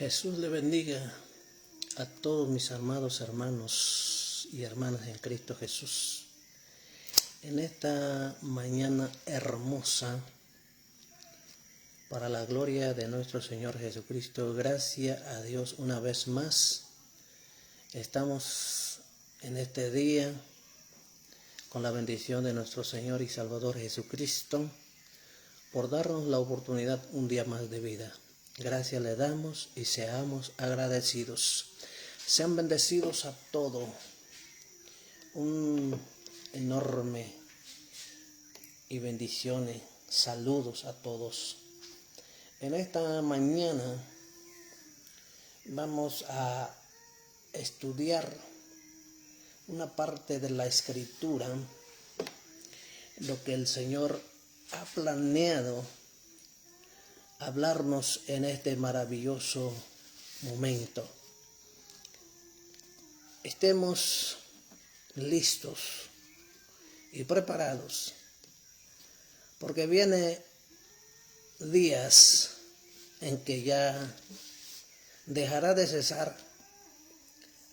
Jesús le bendiga a todos mis amados hermanos y hermanas en Cristo Jesús. En esta mañana hermosa, para la gloria de nuestro Señor Jesucristo, gracias a Dios una vez más, estamos en este día con la bendición de nuestro Señor y Salvador Jesucristo por darnos la oportunidad un día más de vida. Gracias le damos y seamos agradecidos. Sean bendecidos a todos. Un enorme y bendiciones. Saludos a todos. En esta mañana vamos a estudiar una parte de la Escritura, lo que el Señor ha planeado hablarnos en este maravilloso momento. Estemos listos y preparados, porque vienen días en que ya dejará de cesar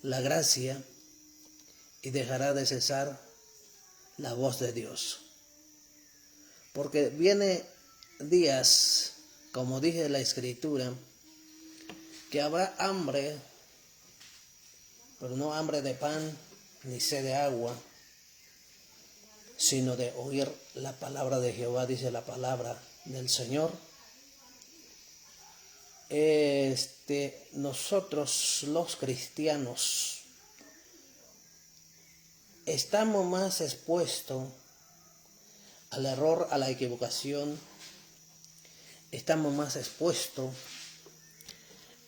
la gracia y dejará de cesar la voz de Dios. Porque vienen días, como dije en la Escritura, que habrá hambre, pero no hambre de pan ni sed de agua, sino de oír la palabra de Jehová, dice la palabra del Señor. Nosotros los cristianos estamos más expuestos al error, a la equivocación, estamos más expuestos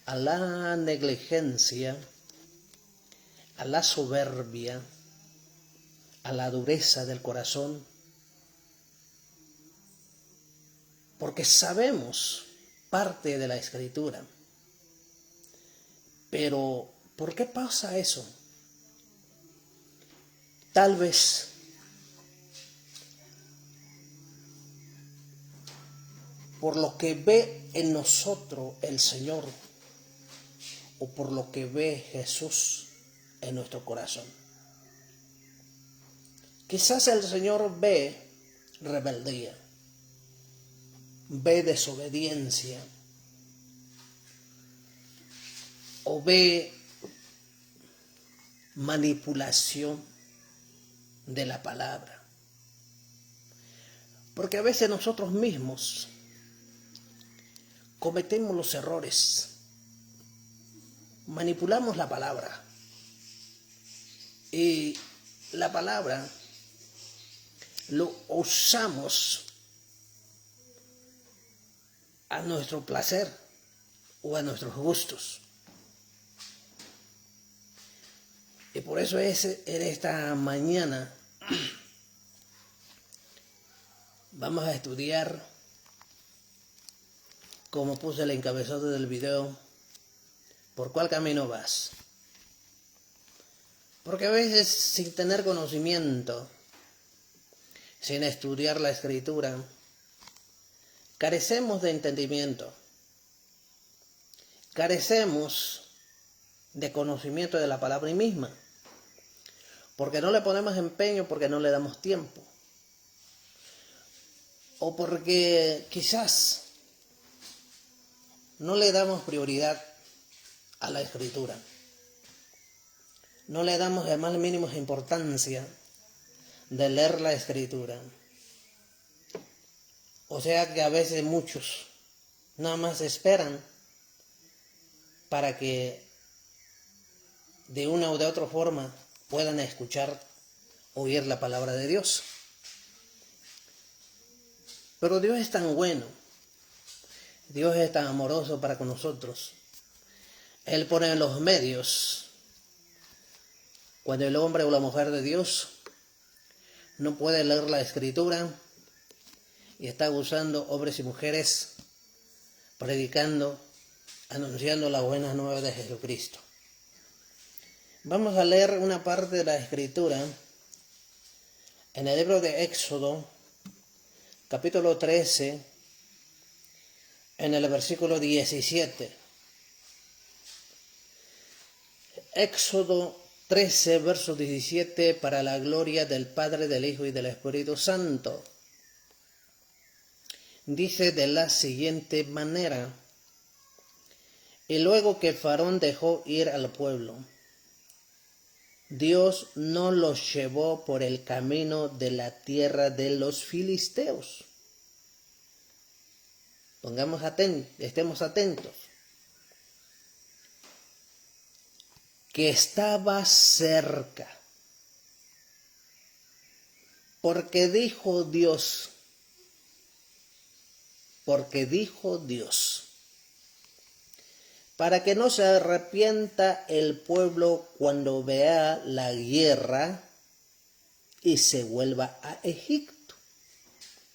a la negligencia, a la soberbia, a la dureza del corazón, porque sabemos parte de la Escritura. Pero, ¿por qué pasa eso? Tal vez por lo que ve en nosotros el Señor, o por lo que ve Jesús en nuestro corazón. Quizás el Señor ve rebeldía, ve desobediencia, o ve manipulación de la palabra. Porque a veces nosotros mismos cometemos los errores, manipulamos la palabra, y la palabra lo usamos a nuestro placer o a nuestros gustos. Y por eso en esta mañana vamos a estudiar, como puse el encabezado del video, ¿por cuál camino vas? Porque a veces, sin tener conocimiento, sin estudiar la Escritura, carecemos de entendimiento, carecemos de conocimiento de la palabra misma, porque no le ponemos empeño, porque no le damos tiempo, o porque quizás no le damos prioridad a la Escritura, no le damos la más mínima importancia de leer la Escritura. O sea que a veces muchos nada más esperan para que de una o de otra forma puedan escuchar, oír la palabra de Dios. Pero Dios es tan bueno, Dios es tan amoroso para con nosotros. Él pone los medios. Cuando el hombre o la mujer de Dios no puede leer la Escritura y está usando hombres y mujeres predicando, anunciando las buenas nuevas de Jesucristo. Vamos a leer una parte de la Escritura en el libro de Éxodo, capítulo 13, en el versículo 17. Éxodo 13, verso 17, para la gloria del Padre, del Hijo y del Espíritu Santo. Dice de la siguiente manera: y luego que Faraón dejó ir al pueblo, Dios no los llevó por el camino de la tierra de los filisteos. Estemos atentos. Que estaba cerca. Porque dijo Dios, para que no se arrepienta el pueblo cuando vea la guerra y se vuelva a Egipto.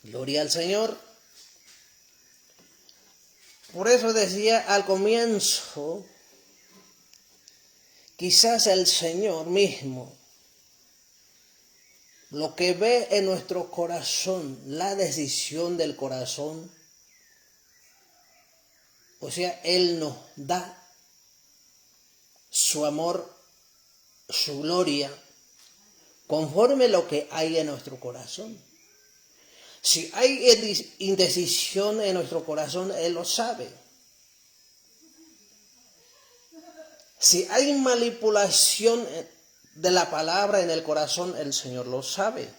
Gloria al Señor. Por eso decía al comienzo, quizás el Señor mismo, lo que ve en nuestro corazón, la decisión del corazón, o sea, Él nos da su amor, su gloria, conforme lo que hay en nuestro corazón. Si hay indecisión en nuestro corazón, Él lo sabe. Si hay manipulación de la palabra en el corazón, el Señor lo sabe.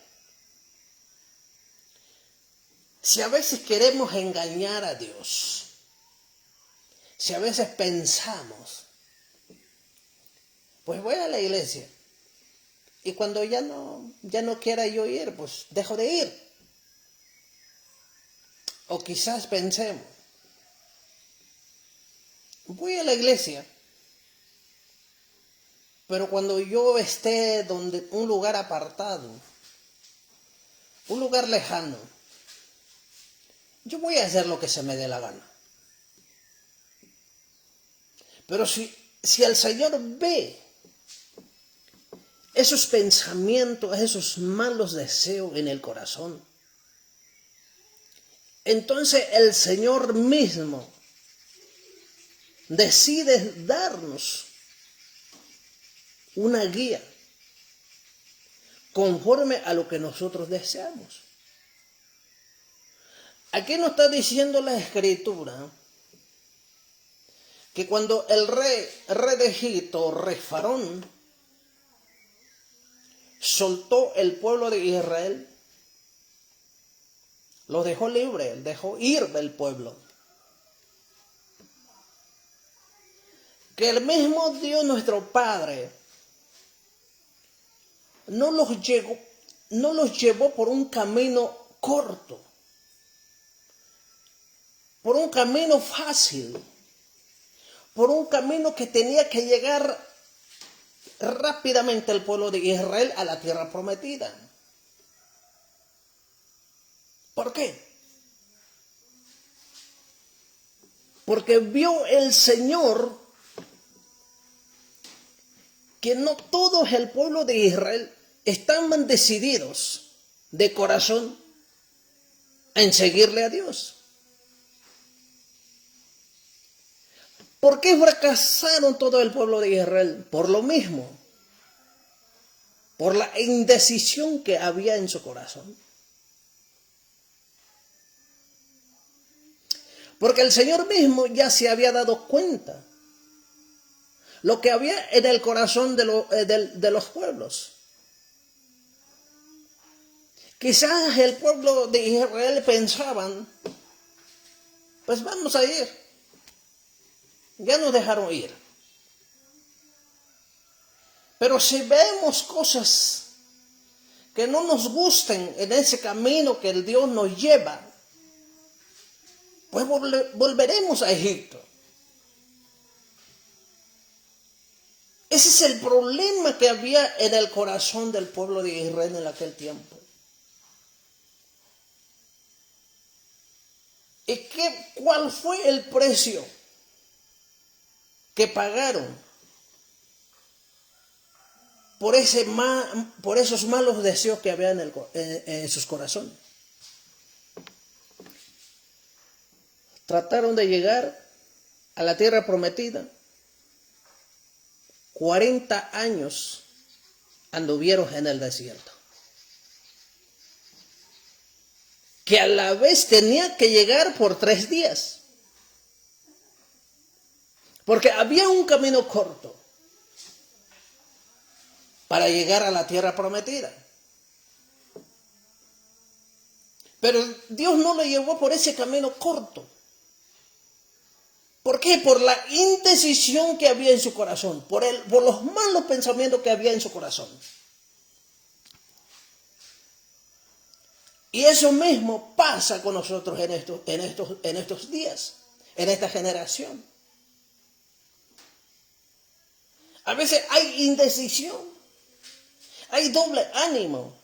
Si a veces queremos engañar a Dios, si a veces pensamos, pues voy a la iglesia y cuando ya no quiera yo ir, pues dejo de ir. O quizás pensemos, voy a la iglesia, pero cuando yo esté donde un lugar apartado, un lugar lejano, yo voy a hacer lo que se me dé la gana. Pero si el Señor ve esos pensamientos, esos malos deseos en el corazón, entonces el Señor mismo decide darnos una guía conforme a lo que nosotros deseamos. Aquí nos está diciendo la Escritura que cuando el rey de Egipto, rey Faraón, soltó el pueblo de Israel, lo dejó libre, dejó ir del pueblo. Que el mismo Dios nuestro Padre no los llevó por un camino corto, por un camino fácil, por un camino que tenía que llegar rápidamente el pueblo de Israel a la tierra prometida. ¿Por qué? Porque vio el Señor que no todo el pueblo de Israel estaban decididos de corazón en seguirle a Dios. ¿Por qué fracasaron todo el pueblo de Israel? Por lo mismo, por la indecisión que había en su corazón. Porque el Señor mismo ya se había dado cuenta lo que había en el corazón de los pueblos. Quizás el pueblo de Israel pensaban, pues vamos a ir. Ya nos dejaron ir. Pero si vemos cosas que no nos gusten en ese camino que el Dios nos lleva, pues volveremos a Egipto. Ese es el problema que había en el corazón del pueblo de Israel en aquel tiempo. ¿Y cuál fue el precio que pagaron por esos malos deseos que había en sus corazones? Trataron de llegar a la tierra prometida, 40 años anduvieron en el desierto. Que a la vez tenía que llegar por 3 días. Porque había un camino corto para llegar a la tierra prometida. Pero Dios no lo llevó por ese camino corto. ¿Por qué? Por la indecisión que había en su corazón, por los malos pensamientos que había en su corazón. Y eso mismo pasa con nosotros en estos días, en esta generación. A veces hay indecisión, hay doble ánimo,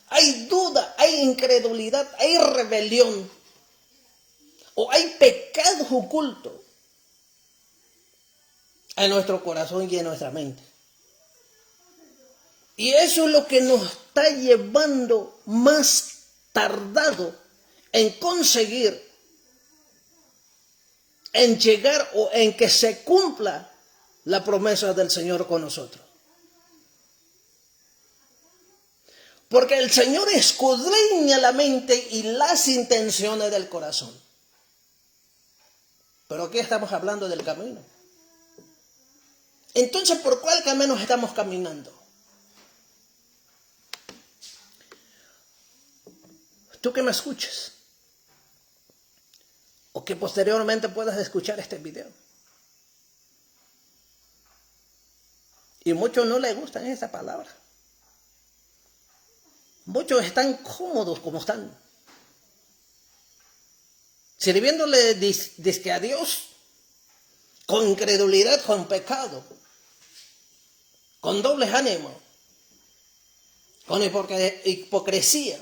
hay duda, hay incredulidad, hay rebelión. O hay pecados ocultos en nuestro corazón y en nuestra mente. Y eso es lo que nos está llevando más tardado en conseguir, en llegar o en que se cumpla la promesa del Señor con nosotros. Porque el Señor escudriña la mente y las intenciones del corazón. Pero aquí estamos hablando del camino. Entonces, ¿por cuál camino estamos caminando? Tú que me escuches, o que posteriormente puedas escuchar este video. Y muchos no les gustan esa palabra. Muchos están cómodos como están, sirviéndole dizque a Dios con incredulidad, con pecado, con doble ánimo, con hipocresía.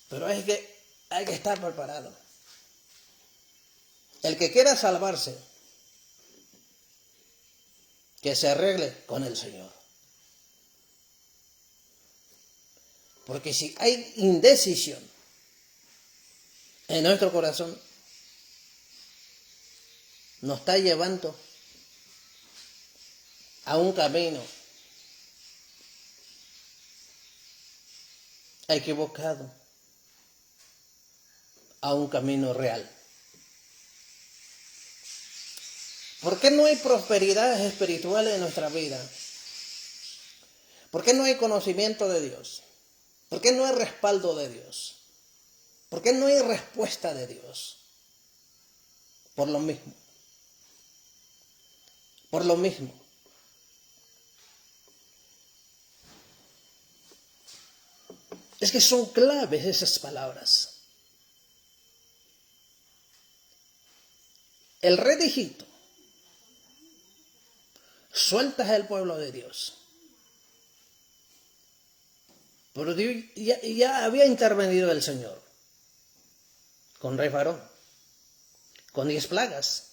Pero hay que estar preparado. El que quiera salvarse, que se arregle con el Señor. Porque si hay indecisión en nuestro corazón, nos está llevando a un camino equivocado, a un camino real. ¿Por qué no hay prosperidad espiritual en nuestra vida? ¿Por qué no hay conocimiento de Dios? ¿Por qué no hay respaldo de Dios? ¿Por qué no hay respuesta de Dios? Por lo mismo. Por lo mismo. Es que son claves esas palabras. El rey de Egipto suelta al pueblo de Dios. Pero Dios ya había intervenido el Señor con rey Faraón, con 10 plagas.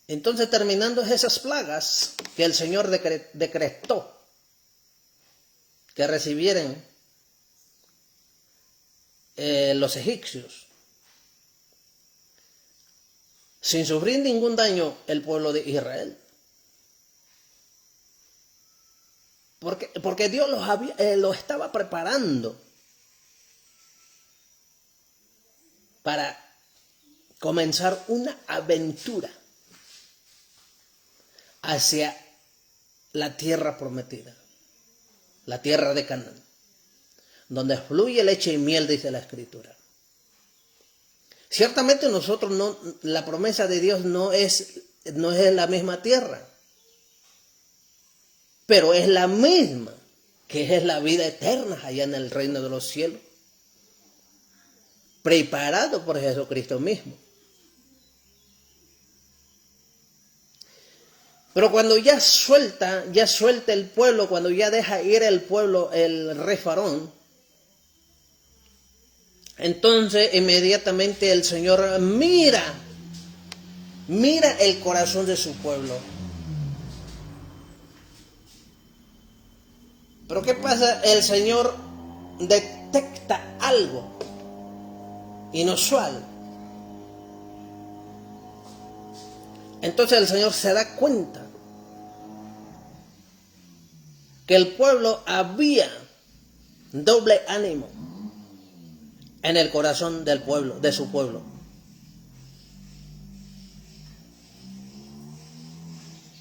Entonces, terminando esas plagas que el Señor decretó que recibieran los egipcios, sin sufrir ningún daño el pueblo de Israel. Porque Dios los estaba preparando para comenzar una aventura hacia la tierra prometida, la tierra de Canaán, donde fluye leche y miel, dice la Escritura. Ciertamente la promesa de Dios no es la misma tierra, pero es la misma, que es la vida eterna allá en el reino de los cielos, preparado por Jesucristo mismo. Pero cuando ya suelta el pueblo, cuando ya deja ir el pueblo, el rey Faraón, entonces inmediatamente el Señor mira el corazón de su pueblo. Pero ¿qué pasa? El Señor detecta algo inusual Entonces el Señor se da cuenta que el pueblo había doble ánimo en el corazón del pueblo, de su pueblo.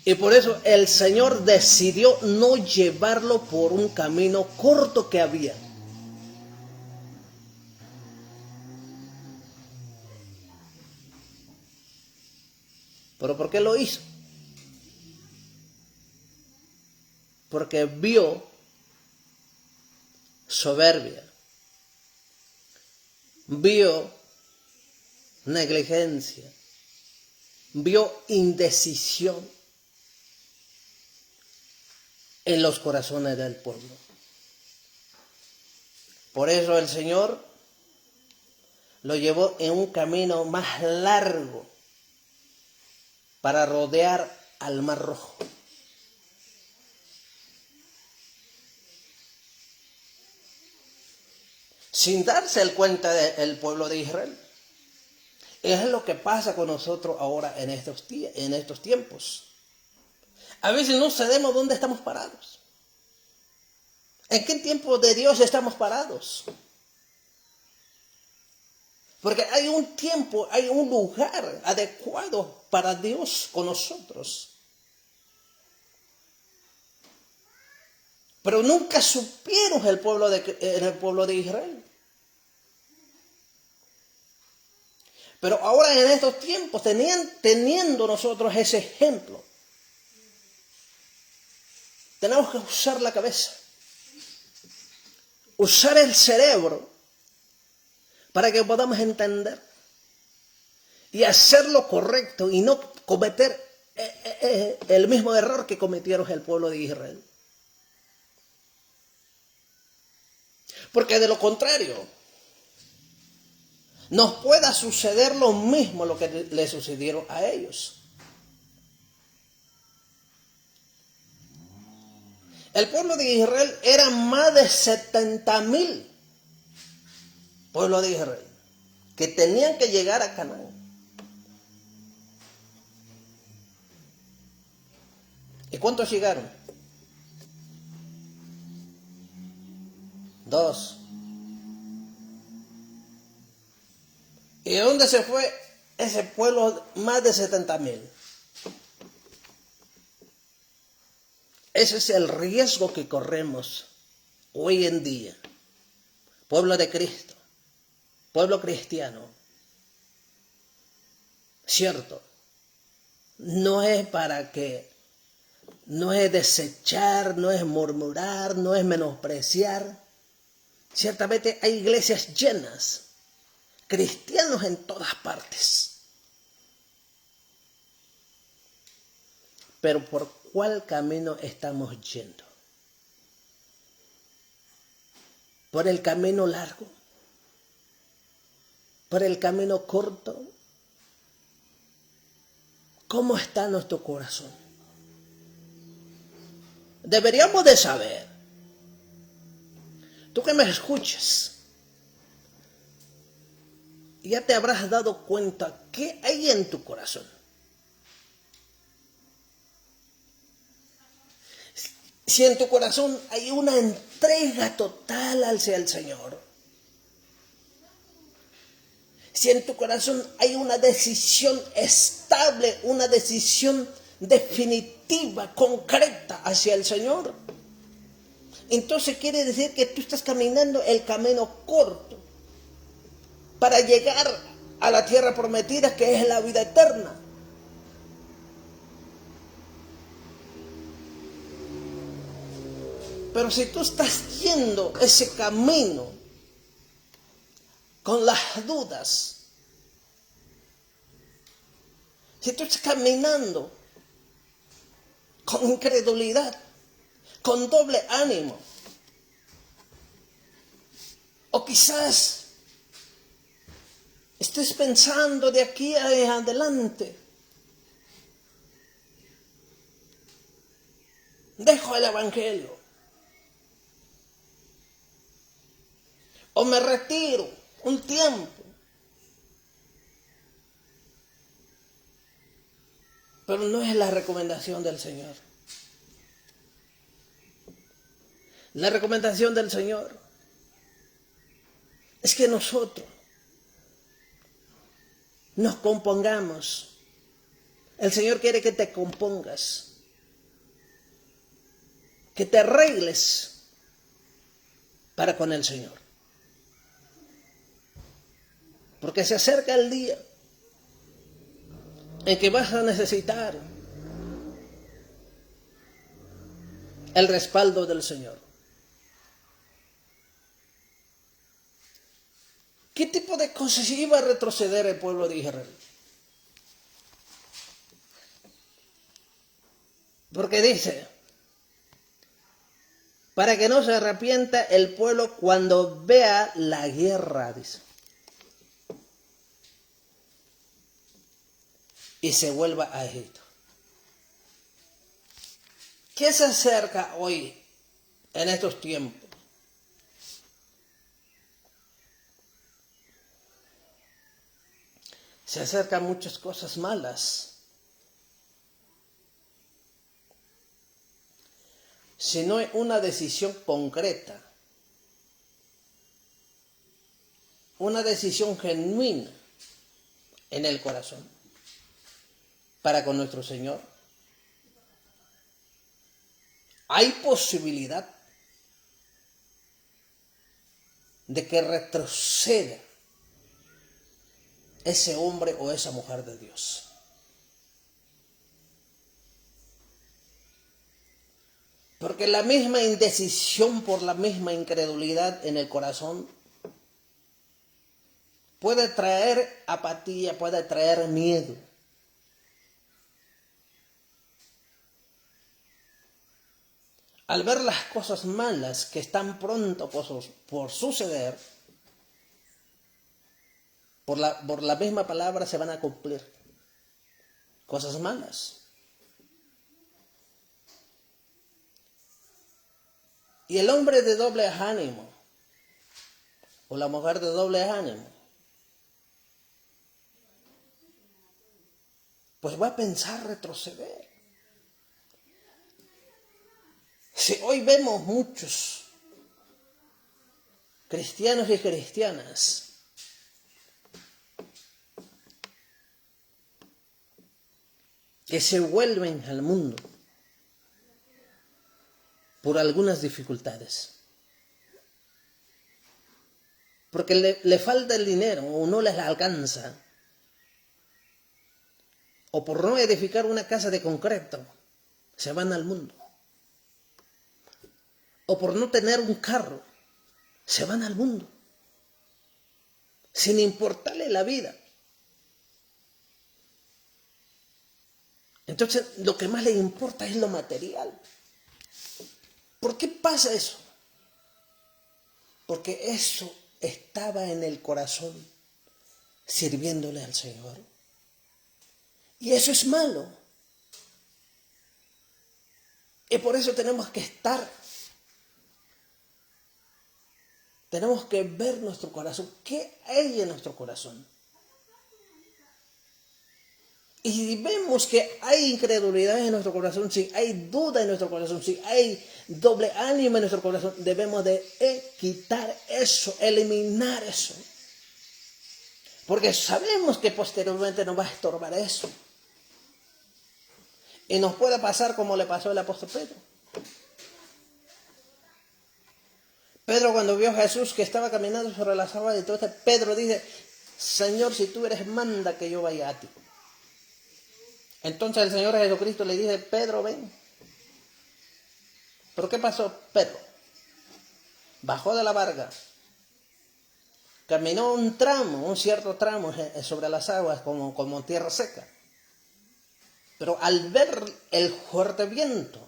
Y por eso el Señor decidió no llevarlo por un camino corto que había. ¿Pero por qué lo hizo? Porque vio soberbia, vio negligencia, vio indecisión en los corazones del pueblo. Por eso el Señor lo llevó en un camino más largo para rodear al Mar Rojo. Sin darse el cuenta del pueblo de Israel. Es lo que pasa con nosotros ahora en estos tiempos. A veces no sabemos dónde estamos parados. ¿En qué tiempo de Dios estamos parados? Porque hay un tiempo, hay un lugar adecuado para Dios con nosotros. Pero nunca supieron el pueblo de Israel. Pero ahora en estos tiempos, teniendo nosotros ese ejemplo, tenemos que usar la cabeza, usar el cerebro para que podamos entender y hacer lo correcto y no cometer el mismo error que cometieron el pueblo de Israel. Porque de lo contrario, nos pueda suceder lo mismo lo que le sucedieron a ellos. El pueblo de Israel era más de 70,000 pueblo de Israel que tenían que llegar a Canaán. ¿Y cuántos llegaron? 2. ¿Y dónde se fue ese pueblo más de 70,000? Ese es el riesgo que corremos hoy en día. Pueblo de Cristo, pueblo cristiano. Cierto, no es desechar, no es murmurar, no es menospreciar. Ciertamente hay iglesias llenas, cristianos en todas partes. Pero ¿por cuál camino estamos yendo? ¿Por el camino largo? ¿Por el camino corto? ¿Cómo está nuestro corazón? Deberíamos de saber. Tú que me escuchas, ya te habrás dado cuenta qué hay en tu corazón. Si en tu corazón hay una entrega total hacia el Señor, si en tu corazón hay una decisión estable, una decisión definitiva, concreta hacia el Señor, entonces quiere decir que tú estás caminando el camino corto para llegar a la tierra prometida, que es la vida eterna. Pero si tú estás yendo ese camino con las dudas, si tú estás caminando con incredulidad, con doble ánimo, o quizás estés pensando de aquí en adelante, dejo el evangelio, o me retiro un tiempo. Pero no es la recomendación del Señor. La recomendación del Señor es que nosotros nos compongamos. El Señor quiere que te compongas, que te arregles para con el Señor. Porque se acerca el día en que vas a necesitar el respaldo del Señor. ¿Qué tipo de cosas iba a retroceder el pueblo de Israel? Porque dice, para que no se arrepienta el pueblo cuando vea la guerra, dice, y se vuelva a Egipto. ¿Qué se acerca hoy en estos tiempos? Se acercan muchas cosas malas. Si no hay una decisión concreta, una decisión genuina en el corazón para con nuestro Señor, hay posibilidad de que retroceda ese hombre o esa mujer de Dios. Porque la misma indecisión por la misma incredulidad en el corazón puede traer apatía, puede traer miedo. Al ver las cosas malas que están pronto por suceder, por la misma palabra se van a cumplir cosas malas. Y el hombre de doble ánimo, o la mujer de doble ánimo, pues va a pensar retroceder. Si hoy vemos muchos cristianos y cristianas que se vuelven al mundo por algunas dificultades, porque le falta el dinero o no les alcanza, o por no edificar una casa de concreto, se van al mundo, o por no tener un carro, se van al mundo, sin importarle la vida. Entonces, lo que más les importa es lo material. ¿Por qué pasa eso? Porque eso estaba en el corazón sirviéndole al Señor. Y eso es malo. Y por eso tenemos que ver nuestro corazón. ¿Qué hay en nuestro corazón? Y si vemos que hay incredulidad en nuestro corazón, si hay duda en nuestro corazón, si hay doble ánimo en nuestro corazón, debemos de quitar eso, eliminar eso. Porque sabemos que posteriormente nos va a estorbar eso. Y nos puede pasar como le pasó al apóstol Pedro. Pedro, cuando vio a Jesús que estaba caminando sobre las aguas, entonces Pedro dice, Señor, si tú eres, manda que yo vaya a ti. Entonces el Señor Jesucristo le dice, Pedro, ven. ¿Pero qué pasó Pedro? Bajó de la barca, caminó un cierto tramo sobre las aguas como tierra seca. Pero al ver el fuerte viento,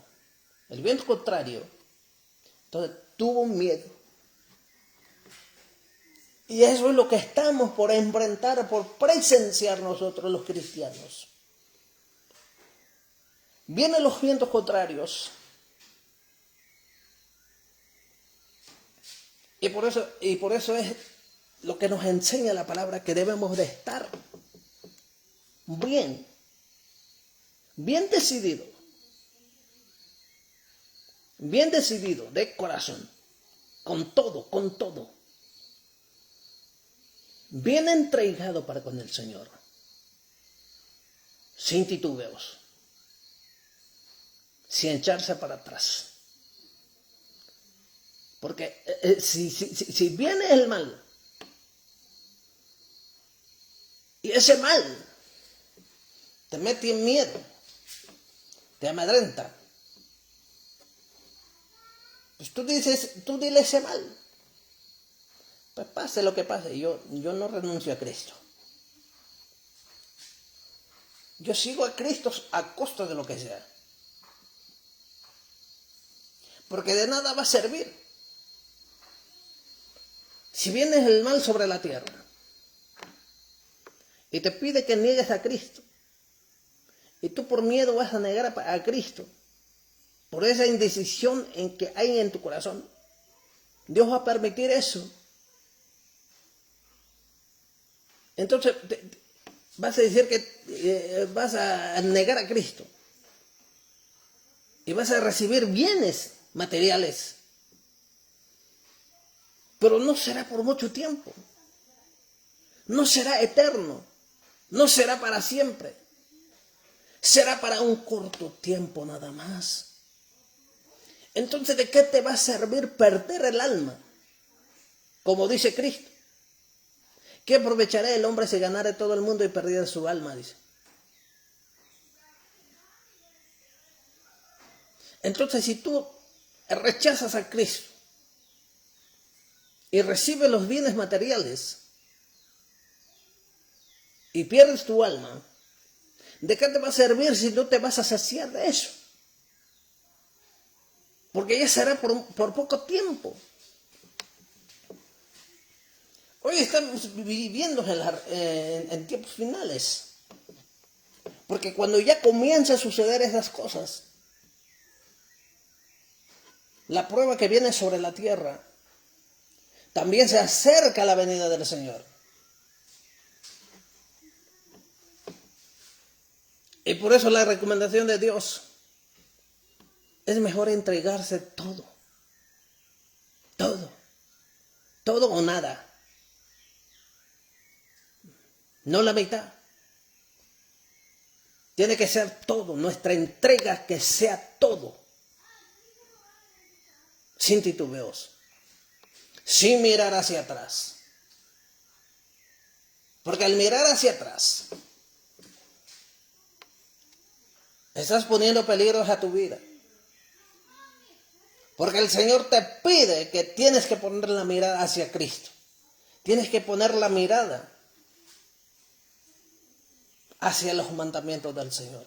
el viento contrario, entonces tuvo miedo. Y eso es lo que estamos por enfrentar, por presenciar nosotros los cristianos. Vienen los vientos contrarios. Y por eso es lo que nos enseña la palabra, que debemos de estar bien. bien decidido de corazón, con todo, bien entregado para con el Señor, sin titubeos, sin echarse para atrás. Porque si viene el mal, y ese mal te mete en miedo, te amedrenta, pues tú dile ese mal. Pues pase lo que pase, yo no renuncio a Cristo. Yo sigo a Cristo a costa de lo que sea. Porque de nada va a servir si viene el mal sobre la tierra y te pide que niegues a Cristo, y tú por miedo vas a negar a Cristo, por esa indecisión en que hay en tu corazón, Dios va a permitir eso. Entonces vas a decir que vas a negar a Cristo y vas a recibir bienes materiales, pero no será por mucho tiempo, no será eterno, no será para siempre, será para un corto tiempo nada más. Entonces, ¿de qué te va a servir perder el alma? Como dice Cristo, ¿qué aprovechará el hombre si ganare todo el mundo y perdiera su alma? Dice. Entonces, si tú rechazas a Cristo y recibes los bienes materiales y pierdes tu alma, ¿de qué te va a servir si no te vas a saciar de eso? Porque ya será por poco tiempo. Hoy estamos viviendo en tiempos finales. Porque cuando ya comienza a suceder esas cosas, la prueba que viene sobre la tierra, también se acerca la venida del Señor. Y por eso la recomendación de Dios es mejor entregarse todo o nada, no la mitad. Tiene que ser todo, nuestra entrega que sea todo, sin titubeos, sin mirar hacia atrás. Porque al mirar hacia atrás, estás poniendo peligros a tu vida. Porque el Señor te pide que tienes que poner la mirada hacia Cristo. Tienes que poner la mirada hacia los mandamientos del Señor.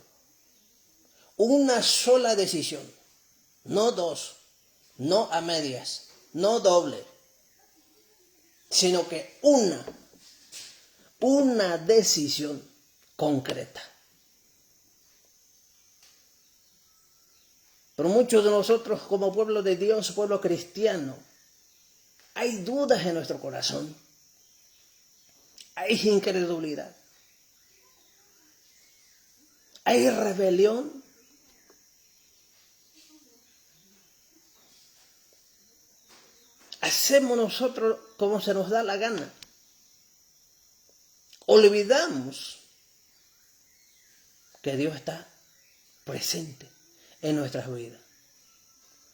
Una sola decisión, no dos, no a medias, no doble, sino que una decisión concreta. Pero muchos de nosotros como pueblo de Dios, pueblo cristiano, hay dudas en nuestro corazón, hay incredulidad, hay rebelión. Hacemos nosotros como se nos da la gana. Olvidamos que Dios está presente en nuestras vidas.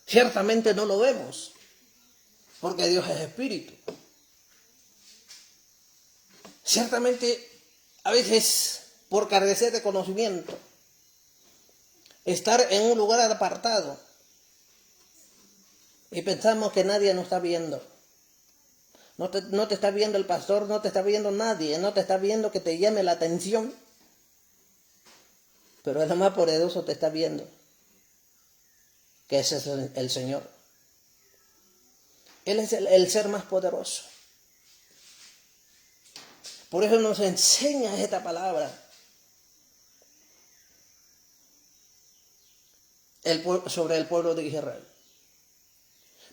Ciertamente no lo vemos, porque Dios es espíritu. Ciertamente, a veces, por carecer de conocimiento, estar en un lugar apartado y pensamos que nadie nos está viendo. No te está viendo el pastor, no te está viendo nadie, no te está viendo que te llame la atención. Pero el más poderoso te está viendo, que ese es el Señor. Él es el ser más poderoso. Por eso nos enseña esta palabra. Sobre el pueblo de Israel.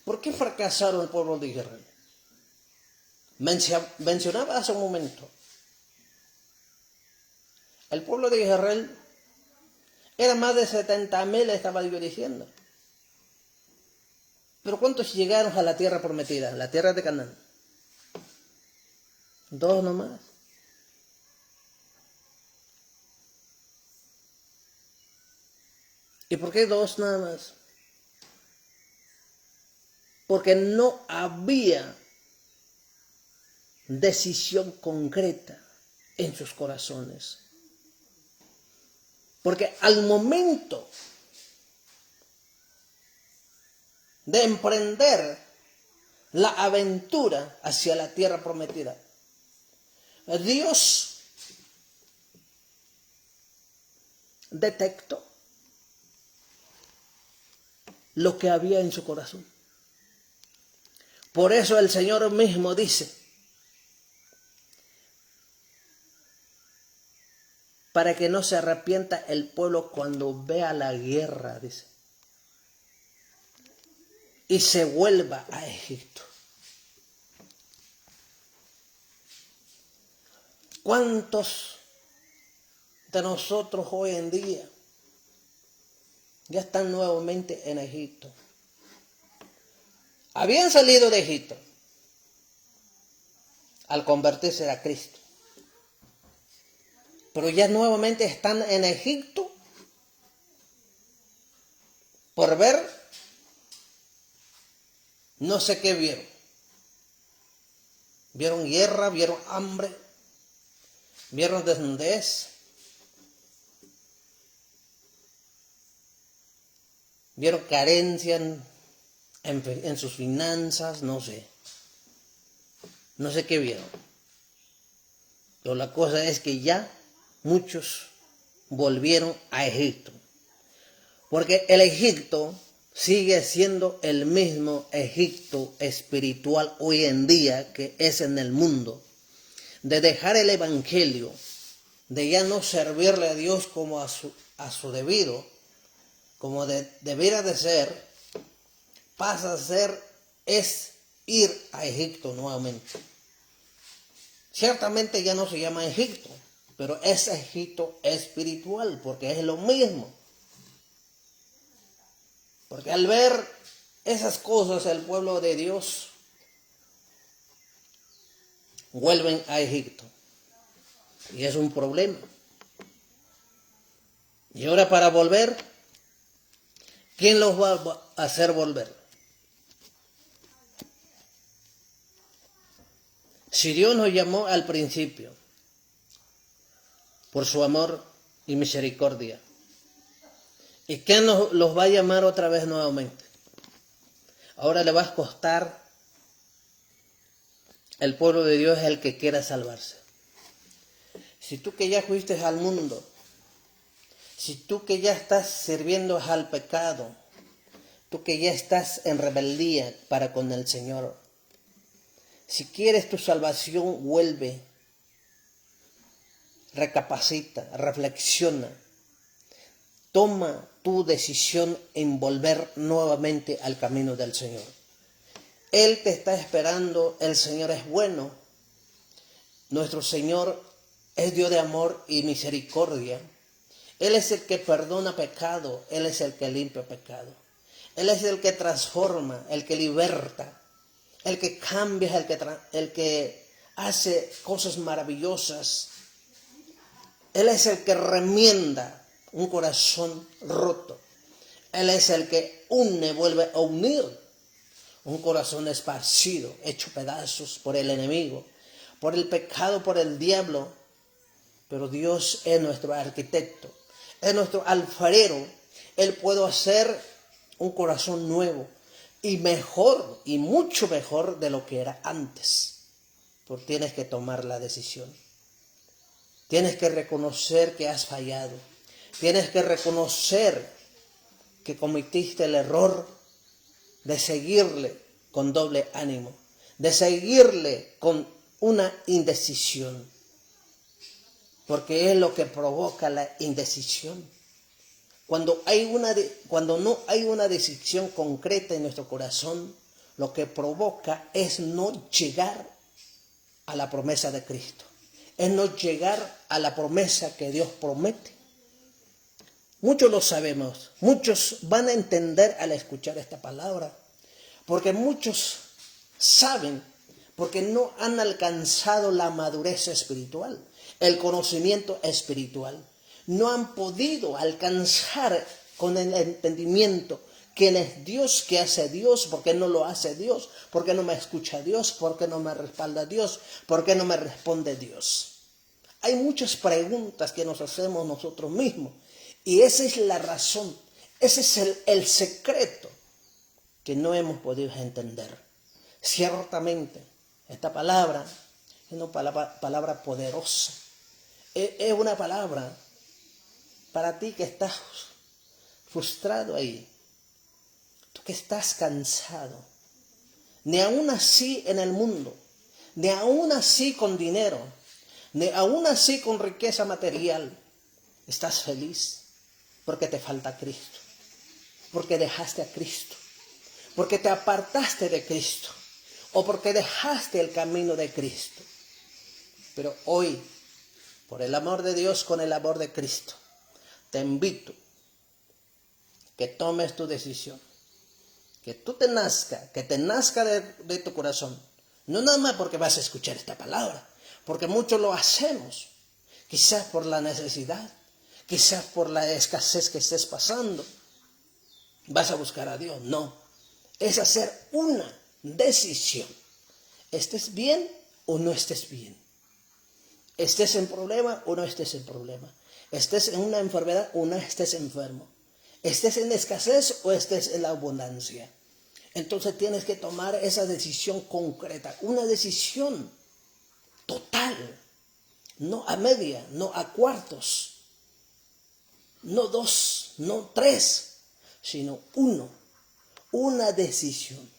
¿Por qué fracasaron el pueblo de Israel? Mencionaba hace un momento. El pueblo de Israel Era más de 70.000, estaba yo diciendo. Pero ¿cuántos llegaron a la tierra prometida, la tierra de Canaán? 2 nomás. ¿Y por qué 2 nada más? Porque no había decisión concreta en sus corazones. Porque al momento de emprender la aventura hacia la tierra prometida, Dios detectó lo que había en su corazón. Por eso el Señor mismo dice, para que no se arrepienta el pueblo cuando vea la guerra, dice, y se vuelva a Egipto. ¿Cuántos de nosotros hoy en día ya están nuevamente en Egipto? Habían salido de Egipto al convertirse a Cristo, pero ya nuevamente están en Egipto por ver no sé qué vieron. Vieron guerra, vieron hambre, vieron desnudez, vieron carencia en sus finanzas, no sé qué vieron. Pero la cosa es que ya muchos volvieron a Egipto, porque el Egipto sigue siendo el mismo Egipto espiritual hoy en día que es en el mundo, de dejar el evangelio, de ya no servirle a Dios como a su debido, como debiera de ser, pasa a ser, es ir a Egipto nuevamente. Ciertamente ya no se llama Egipto, pero es Egipto espiritual, porque es lo mismo. Porque al ver esas cosas, el pueblo de Dios vuelven a Egipto. Y es un problema. Y ahora para volver, ¿quién los va a hacer volver? Si Dios nos llamó al principio por su amor y misericordia, ¿y quién los va a llamar otra vez nuevamente? Ahora le va a costar. El pueblo de Dios es el que quiera salvarse. Si tú que ya fuiste al mundo, si tú que ya estás sirviendo al pecado, tú que ya estás en rebeldía para con el Señor, si quieres tu salvación, vuelve, recapacita, reflexiona, toma tu decisión en volver nuevamente al camino del Señor. Él te está esperando, el Señor es bueno, nuestro Señor es Dios de amor y misericordia. Él es el que perdona pecado, Él es el que limpia pecado. Él es el que transforma, el que liberta, el que cambia, el que hace cosas maravillosas. Él es el que remienda un corazón roto. Él es el que vuelve a unir un corazón esparcido, hecho pedazos por el enemigo, por el pecado, por el diablo. Pero Dios es nuestro arquitecto, es nuestro alfarero. Él puede hacer un corazón nuevo y mejor, y mucho mejor de lo que era antes. Pero tienes que tomar la decisión. Tienes que reconocer que has fallado. Tienes que reconocer que cometiste el error de seguirle con doble ánimo, de seguirle con una indecisión, porque es lo que provoca la indecisión. Cuando no hay una decisión concreta en nuestro corazón, lo que provoca es no llegar a la promesa de Cristo, es no llegar a la promesa que Dios promete. Muchos lo sabemos, muchos van a entender al escuchar esta palabra, porque muchos saben, porque no han alcanzado la madurez espiritual, el conocimiento espiritual. No han podido alcanzar con el entendimiento quién es Dios, qué hace Dios, por qué no lo hace Dios, por qué no me escucha Dios, por qué no me respalda Dios, por qué no me responde Dios. Hay muchas preguntas que nos hacemos nosotros mismos y esa es la razón, ese es el secreto que no hemos podido entender. Ciertamente, esta palabra es una palabra poderosa. Es una palabra para ti que estás frustrado ahí, tú que estás cansado, ni aún así en el mundo, ni aún así con dinero, ni aún así con riqueza material, estás feliz porque te falta Cristo, porque dejaste a Cristo, porque te apartaste de Cristo o porque dejaste el camino de Cristo. Pero hoy, por el amor de Dios, con el amor de Cristo, te invito que tomes tu decisión, que te nazca de tu corazón. No nada más porque vas a escuchar esta palabra, porque muchos lo hacemos, quizás por la necesidad, quizás por la escasez que estés pasando. Vas a buscar a Dios. No, es hacer una decisión. Estés bien o no estés bien. Estés en problema o no estés en problema. Estés en una enfermedad o no estés enfermo. Estés en escasez o estés en la abundancia. Entonces tienes que tomar esa decisión concreta, una decisión total, no a media, no a cuartos, no dos, no tres, sino una decisión.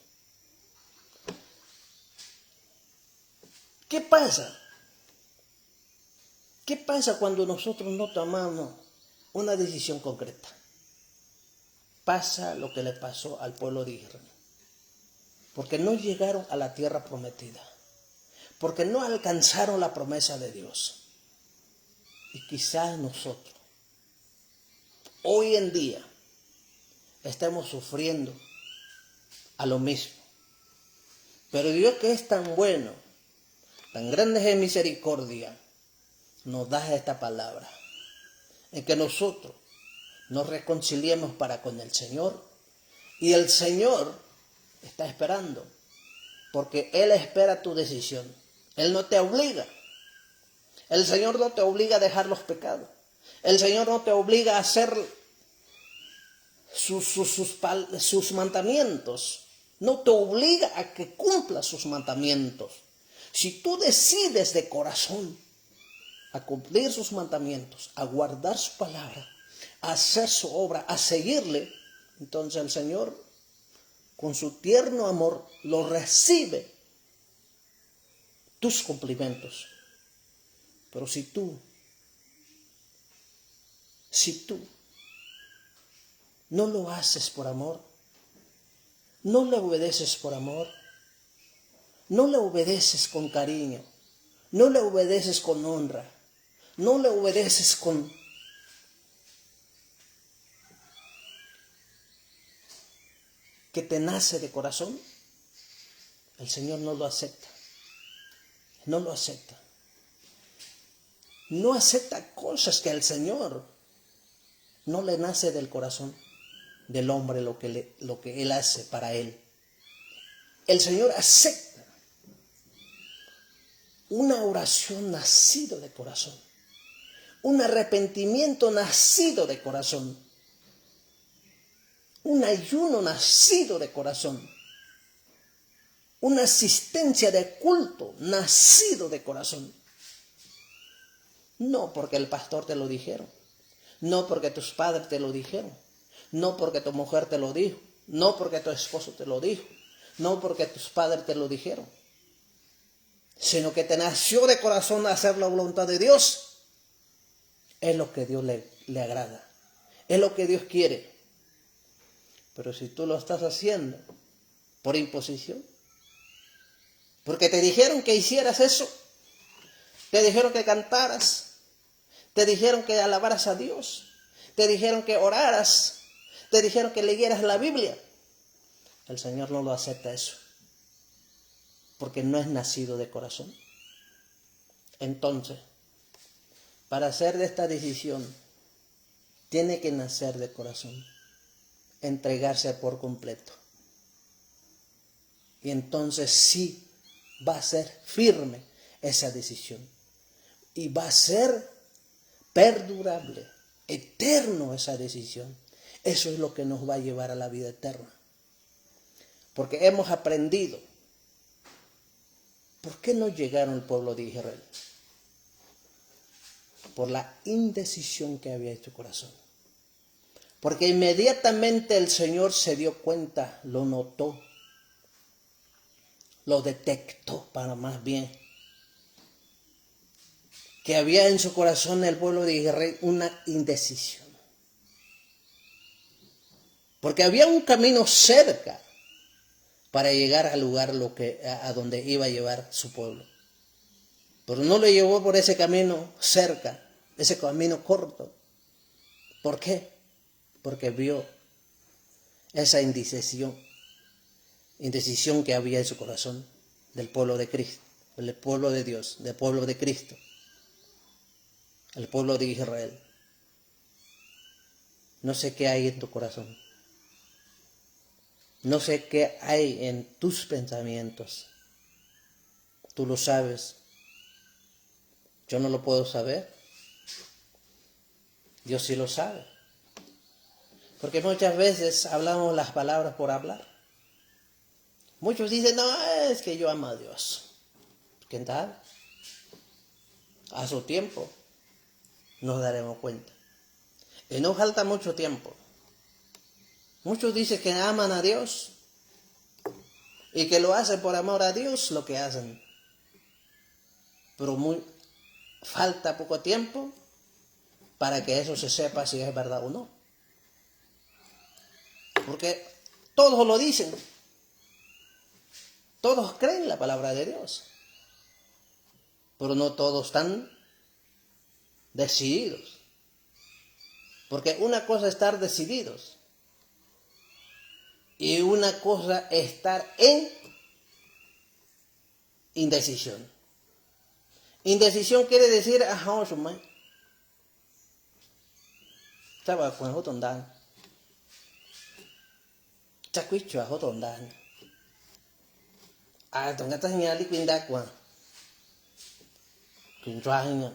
¿Qué pasa? ¿Qué pasa cuando nosotros no tomamos una decisión concreta? Pasa lo que le pasó al pueblo de Israel, porque no llegaron a la tierra prometida, porque no alcanzaron la promesa de Dios. Y quizás nosotros, hoy en día, estamos sufriendo a lo mismo. Pero Dios, que es tan bueno, tan grande es en misericordia, nos da esta palabra, en que nosotros nos reconciliemos para con el Señor, y el Señor está esperando, porque Él espera tu decisión. Él no te obliga. El Señor no te obliga a dejar los pecados. El Señor no te obliga a hacer sus mandamientos. No te obliga a que cumplas sus mandamientos. Si tú decides de corazón a cumplir sus mandamientos, a guardar su palabra, a hacer su obra, a seguirle, entonces el Señor, con su tierno amor, lo recibe tus cumplimientos. Pero si tú no lo haces por amor, no le obedeces por amor, no le obedeces con cariño, no le obedeces con honra, no le obedeces con que te nace de corazón, el Señor no lo acepta. No lo acepta. No acepta cosas que al Señor no le nace del corazón del hombre, lo que Él hace para Él. El Señor acepta una oración nacida de corazón, un arrepentimiento nacido de corazón, un ayuno nacido de corazón, una asistencia de culto nacido de corazón. No porque el pastor te lo dijeron, no porque tus padres te lo dijeron, no porque tu mujer te lo dijo, no porque tu esposo te lo dijo, no porque tus padres te lo dijeron, sino que te nació de corazón hacer la voluntad de Dios. Es lo que Dios le agrada, es lo que Dios quiere. Pero si tú lo estás haciendo por imposición, porque te dijeron que hicieras eso, te dijeron que cantaras, te dijeron que alabaras a Dios, te dijeron que oraras, te dijeron que leyeras la Biblia. El Señor no lo acepta eso, porque no es nacido de corazón. Entonces, para hacer de esta decisión, tiene que nacer de corazón, entregarse por completo. Y entonces sí va a ser firme esa decisión. Y va a ser perdurable, eterno esa decisión. Eso es lo que nos va a llevar a la vida eterna. Porque hemos aprendido. ¿Por qué no llegaron el pueblo de Israel? Por la indecisión que había en su corazón. Porque inmediatamente el Señor se dio cuenta, lo notó, lo detectó para más bien, que había en su corazón el pueblo de Israel una indecisión. Porque había un camino cerca para llegar al lugar a donde iba a llevar su pueblo. Pero no lo llevó por ese camino cerca, ese camino corto. ¿Por qué? Porque vio esa indecisión que había en su corazón del pueblo de Cristo, del pueblo de Dios, del pueblo de Cristo, el pueblo de Israel. No sé qué hay en tu corazón. No sé qué hay en tus pensamientos. Tú lo sabes. Yo no lo puedo saber. Dios sí lo sabe. Porque muchas veces hablamos las palabras por hablar. Muchos dicen, no, es que yo amo a Dios. ¿Quién sabe? A su tiempo nos daremos cuenta. Y no falta mucho tiempo. Muchos dicen que aman a Dios y que lo hacen por amor a Dios lo que hacen. Pero falta poco tiempo para que eso se sepa si es verdad o no. Porque todos lo dicen. Todos creen la palabra de Dios. Pero no todos están decididos. Porque una cosa es estar decididos. Y una cosa es estar en indecisión. Indecisión quiere decir, ajá, sumay. Estaba con el dan. Chacuicho a hoton dan. Ah, tonga ta nyali kwinda kwa. Kwinda hinya.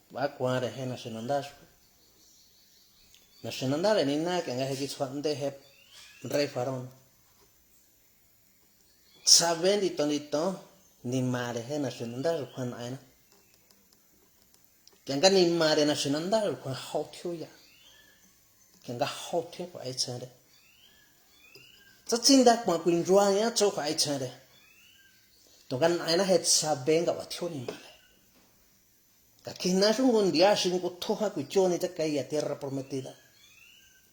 Ba kwa re hena senandas. Na senandare ni na que ngaje kiswande he rey farón. Saben dito ni mare he na senandar kwan aina. Kanga ni mare na senandar kwan hotyo ya. Kanga hotyo kwa ai chare. Tsinda kwa kwinda ya cho kwa ai chare. Tokan aina het saben ga watyo ni mare. Kakina un día sin cotoja cuchoni te caía tierra prometida.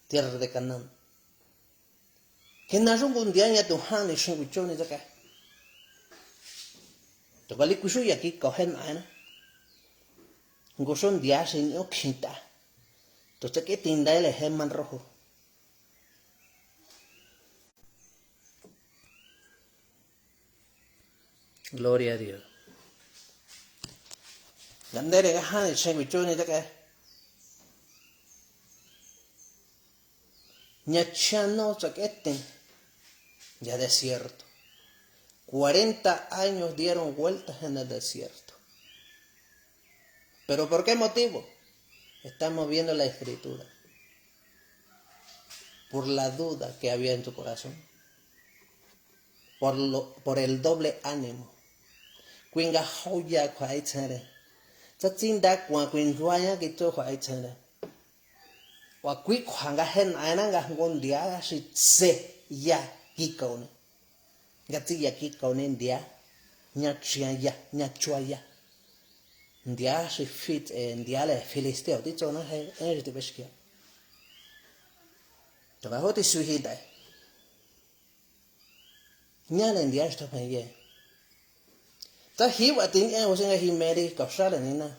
Tierra de Canaán. Que na un día ya tu han y sin cuchoni te cae. To gali kusu ya ki cogen ana. Goson día sin yo quinta. To te que tinda el geman rojo. Gloria a Dios. Gandere ga han y sin cuchoni te cae. Ñachano chaqueten. Ya desierto. 40 años dieron vueltas en el desierto. ¿Pero por qué motivo? Estamos viendo la escritura. Por la duda que había en tu corazón. Por el doble ánimo. Quinga hoya kwai chere. Tatsinda kwa quinruaya que to kwai chere. Wa qui kwanga hen ainanga ngondia si se ya kikaune. Gati ya kikaune ndia. Nyachia ya, nyachua ya. Ndia si fit ndia le filisteo ti chona he ti beskia. To ga hoti suhidai. Nyale ndia sto pa ye. Ta hi wa tin e osinga hi meri ka sale ni na.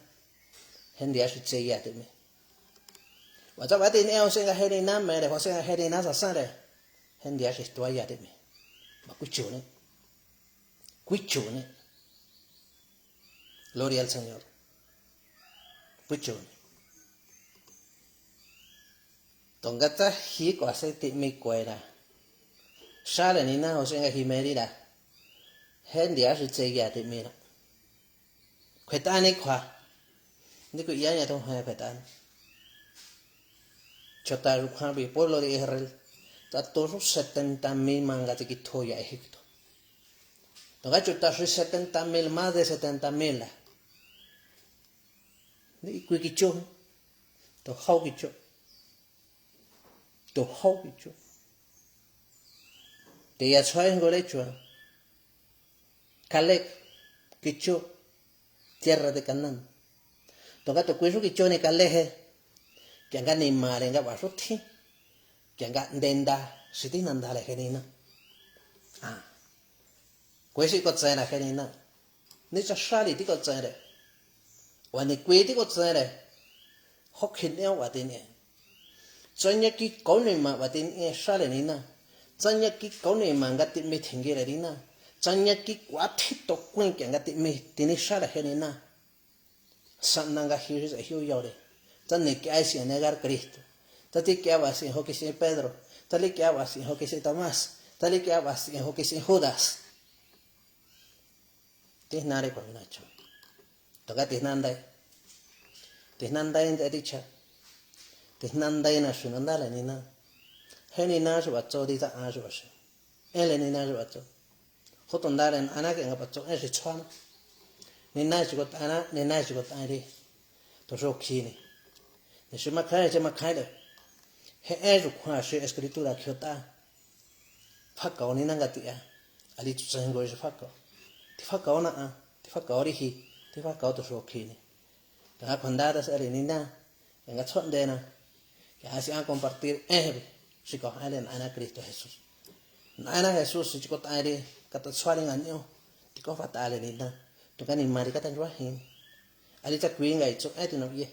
Hendia should say yet to me. What's about in else in a head in a man, was in a head in as a Sunday. Hendia should do yet at me. But quit chune. Gloria al Señor. Quit chune. Tongata he quasete me quera. Shalenina was in a himerida. Hendia should say yet at me. Quetani qua. Nico Yana don't have it done. Chotar Hambi, Polo de Israel, that those 70,000 mangatikitoya Egipto. Togachuta 70,000 más de 70,000. Ni quikicho, to hogicho, to hogicho. Te ya suaen golecho, Calec, Kicho, tierra de Canaán. Togato queso Kicho ne Caleje. Que anga ni mare nga basuti que anga denda siti nandale genina quesi ko tsena genina ni cha shali ti ko tsere wani kweti ko tsere hokhin ne watine tsanya ki kaune ma watin e shale nina tsanya ki kaune ma ngati me thingere rina tsanya ki kwathi to kwen ke ngati me tini shale genina sananga hiris a hiu yore Tane que hay sin negar Cristo. Tati que habas sin que sin Pedro. Tali que habas sin que sin Tomás. Tali que habas sin que sin Judas. Tisnare con Nacho. Toca tisnanda. Tisnanda en dicha. Tisnanda en asunandala nina. Heni nash bacho dita ash bacho. Ele ni nash bacho. Hotondaren anak en bacho es chwana. Ni nash got ana, ni nash got ari. Tosho kini. Se macaire. He es quasi escritura chiota. Faca ni nangatia. Ali tu sango es faca. Ti faca ona a. Ti faca orihi. Ti faca otro sokini. Ta condadas erenina. En gatsondena. Que hacían compartir si cojan ana Cristo Jesús. Ana Jesús si chicot aire. Cata suaren año. Ti co fatale nina. Tu can in maricata juahin. Ali ta queen gaitso etino ye.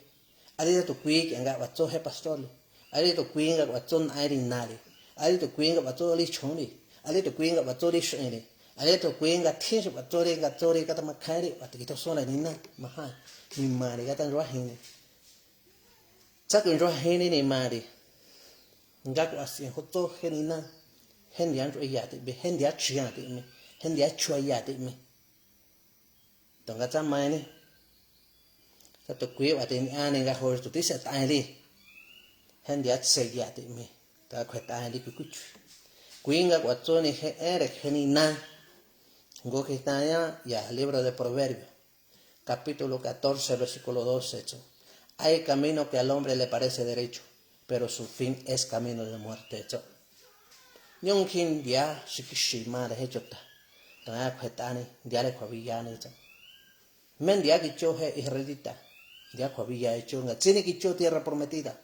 Ari to quick and got what so he pastorly. Ari to queen got what son iron nari. Ari to queen got what so choni. Ari to queen got what so shiny. Ari to queen got tinge what tori got a macari, but it was so like Nina, Maha, ni Mari got and Rahini. Chucking Rahini ni Mari. That was in Hoto Henina. Hendy and Yati, be Hendy at Chiati me. Hendy at Chuayati me. Don't get some money. That queer at in Anning a horse to this at Iri. Handy at say yet me. That quite Iri cuch. Queen at what Tony Eric Henina. Gokitaya, ya, libro de Proverbio. Capítulo 14, versículo 12. Hay camino que al hombre le parece derecho, pero su fin es camino de muerte. Nyongkin ya, Shikishima de Hechota. Tana Quetani, Diare Quavillani. Men diakicho he israelita. Ya había hecho una tiene que hecho tierra prometida.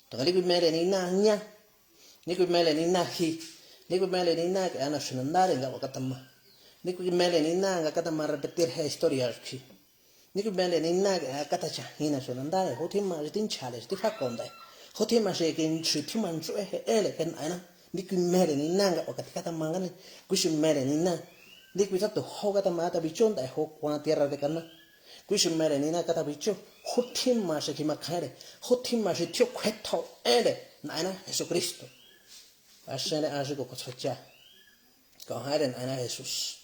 Tongali que mele ni na nya. Ni que mele ni na hi. Ni que mele ni na que ana shenandare nga wakatama. Ni que mele ni na nga katama repetir he historia ki. Ni que mele ni na que katacha hina shenandare hotima jitin chale sti fakonda. Hotima she kin chitiman jo he ele ken ana. Ni que mele ni na nga wakatata mangane. Kushi mele ni na. Ni que tato hogata mata bichonda ho kwa tierra de cana. Kushi mere nina kata bicho hotim mashe ki makare hotim mashe tio kweto ele naina Jesucristo ashene ashiko kotsfacha ko haren ana Jesus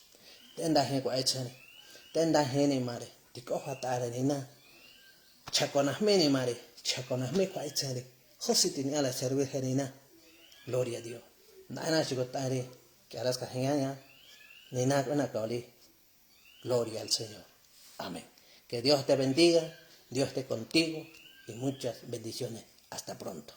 tenda he ko aichane tenda he ni mare tiko hatare nina chakona me ni mare chakona me ko aichane hositi ni ala servir nina gloria a Dios naina chiko tare que aras ka henganya nina ko na kauli gloria al Señor amén. Que Dios te bendiga, Dios esté contigo y muchas bendiciones. Hasta pronto.